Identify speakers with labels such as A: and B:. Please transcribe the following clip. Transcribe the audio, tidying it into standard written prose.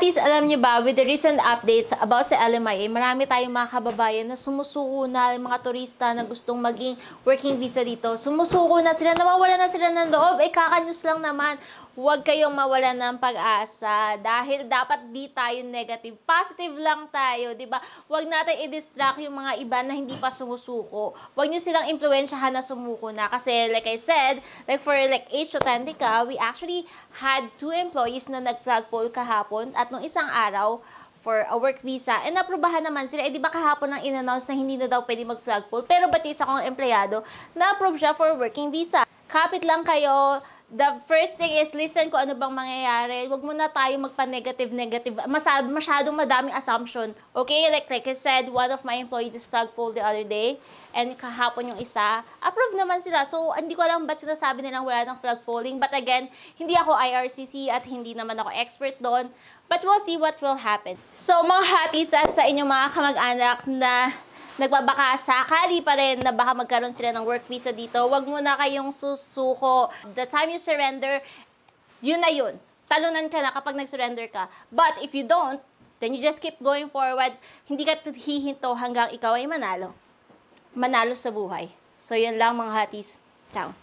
A: hatis, alam niyo ba, with the recent updates about sa LMIA, marami tayong mga kababayan na sumusuko na, mga turista na gustong maging working visa dito. Sumusuko na sila, nawawala na sila ng loob. Kakanyos lang naman. Huwag kayong mawalan ng pag-asa dahil dapat di tayo negative. Positive lang tayo, di ba? Huwag natin i-distract yung mga iba na hindi pa sumusuko. Huwag nyo silang impluwensyahan na sumuko na. Kasi like I said, like for like H. Authentica, we actually had 2 employees na nag-flagpole kahapon at nung isang araw, for a work visa, and naprobahan naman sila. Di ba kahapon nang in-announce na hindi na daw pwede mag-flagpole, pero ba't isa kong empleyado, na-approve siya for working visa. Kapit lang kayo. The first thing is, listen kung ano bang mangyayari. Huwag muna tayo magpa-negative. Masyadong madaming assumption. Okay? Like I said, one of my employees just flagpole the other day. And kahapon yung isa, approve naman sila. So, hindi ko alam ba't sinasabi nilang wala ng flagpoling. But again, hindi ako IRCC at hindi naman ako expert doon. But we'll see what will happen. So, mga hatis at sa inyong mga kamag-anak na nagbabaka sakali pa rin na baka magkaroon sila ng work visa dito, wag muna kayong susuko. The time you surrender, yun na yun. Talunan ka na kapag nag-surrender ka. But if you don't, then you just keep going forward. Hindi ka hihinto hanggang ikaw ay manalo. Manalo sa buhay. So, yun lang mga hatis. Ciao.